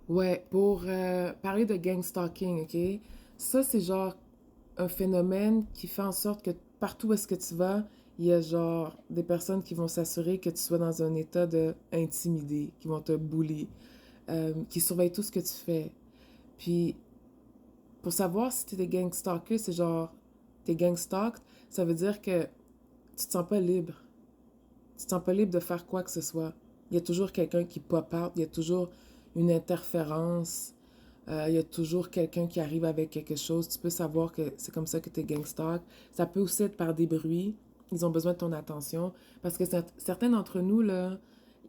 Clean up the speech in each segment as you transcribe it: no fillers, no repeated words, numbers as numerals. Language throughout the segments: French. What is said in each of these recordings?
Ouais, pour parler de gang stalking, ok? Ça, c'est genre un phénomène qui fait en sorte que partout où est-ce que tu vas, il y a genre des personnes qui vont s'assurer que tu sois dans un état de intimidé, qui vont te bully, qui surveillent tout ce que tu fais. Puis, pour savoir si t'es des gang stalkers, c'est genre, t'es gang stalked, ça veut dire que tu te sens pas libre. Tu te sens pas libre de faire quoi que ce soit. Il y a toujours quelqu'un qui pop out, il y a toujours une interférence, il y a toujours quelqu'un qui arrive avec quelque chose. Tu peux savoir que c'est comme ça que tu es gangstalk. Ça peut aussi être par des bruits. Ils ont besoin de ton attention. Parce que certains d'entre nous, là,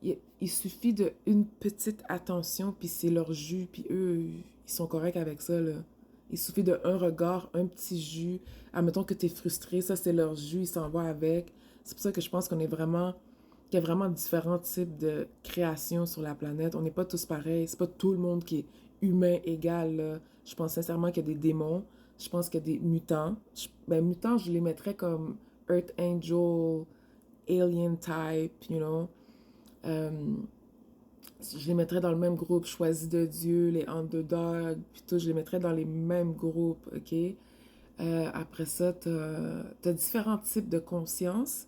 il suffit de une petite attention, puis c'est leur jus, puis eux, ils sont corrects avec ça, là. Il suffit de un regard, un petit jus. Admettons que tu es frustré, ça c'est leur jus, ils s'en vont avec. C'est pour ça que je pense qu'il y a vraiment différents types de créations sur la planète. On n'est pas tous pareils. C'est pas tout le monde qui est humain égal, là. Je pense sincèrement qu'il y a des démons. Je pense qu'il y a des mutants. Ben, mutants, je les mettrais comme Earth Angel, Alien type, you know. Euh, je les mettrais dans le même groupe. Choisis de Dieu, les underdogs, puis tout, je les mettrais dans les mêmes groupes, ok? Après ça, t'as différents types de conscience,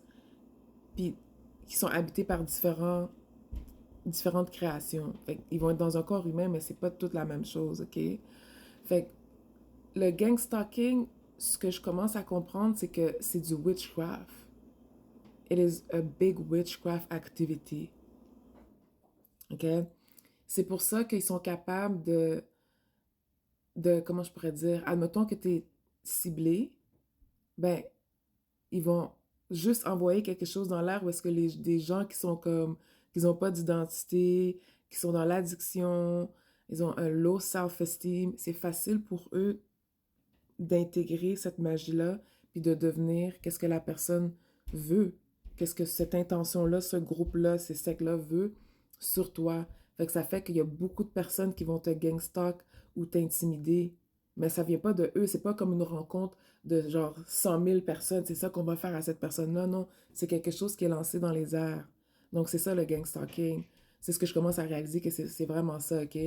puis qui sont habités par différentes créations. Fait ils vont être dans un corps humain, mais c'est pas toute la même chose, ok? Fait le gang stalking, ce que je commence à comprendre, c'est que c'est du witchcraft. It is a big witchcraft activity. OK? C'est pour ça qu'ils sont capables comment je pourrais dire, admettons que tu es ciblé, ben, ils vont juste envoyer quelque chose dans l'air où est-ce que des gens qui sont comme, qui n'ont pas d'identité, qui sont dans l'addiction, ils ont un low self-esteem, c'est facile pour eux d'intégrer cette magie-là, puis de devenir qu'est-ce que la personne veut, qu'est-ce que cette intention-là, ce groupe-là, ces sectes-là veut sur toi. Fait que ça fait qu'il y a beaucoup de personnes qui vont te gangstalk ou t'intimider, mais ça vient pas de eux, c'est pas comme une rencontre de genre 100 000 personnes, c'est ça qu'on va faire à cette personne-là, non, c'est quelque chose qui est lancé dans les airs. Donc c'est ça le gangstalking. C'est ce que je commence à réaliser que c'est vraiment ça, ok?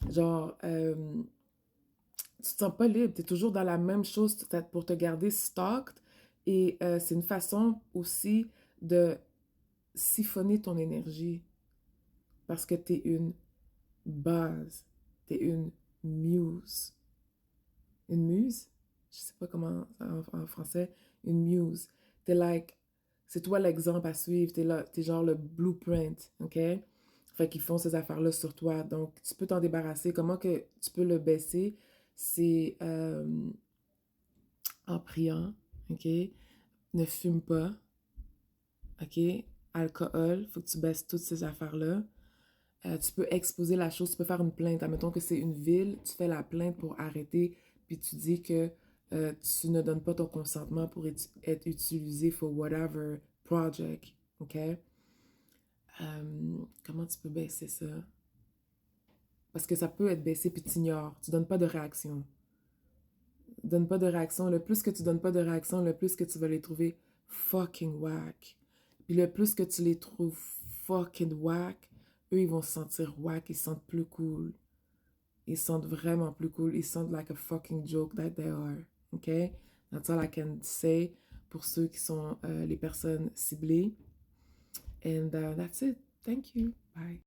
Genre, tu te sens pas libre, tu es toujours dans la même chose pour te garder stocked. Et c'est une façon aussi de siphonner ton énergie parce que tu es une base, tu es une muse. Une muse? Je sais pas comment en français. Une muse. T'es like, c'est toi l'exemple à suivre, t'es là, t'es genre le blueprint, ok? Fait qu'ils font ces affaires-là sur toi. Donc, tu peux t'en débarrasser. Comment que tu peux le baisser? C'est en priant, ok? Ne fume pas, ok? Alcool, faut que tu baisses toutes ces affaires-là. Tu peux exposer la chose, tu peux faire une plainte. Admettons que c'est une ville, tu fais la plainte pour arrêter, puis tu dis que tu ne donnes pas ton consentement pour être utilisé for whatever project, ok? Comment tu peux baisser ça? Parce que ça peut être baissé puis tu ignores, tu donnes pas de réaction. Donne pas de réaction. Le plus que tu donnes pas de réaction, le plus que tu vas les trouver fucking whack. Puis le plus que tu les trouves fucking whack, eux, ils vont se sentir whack, ils se sentent plus cool. Ils se sentent vraiment plus cool. Ils se sentent like a fucking joke that they are. OK? That's all I can say pour ceux qui sont les personnes ciblées. And that's it. Thank you. Bye.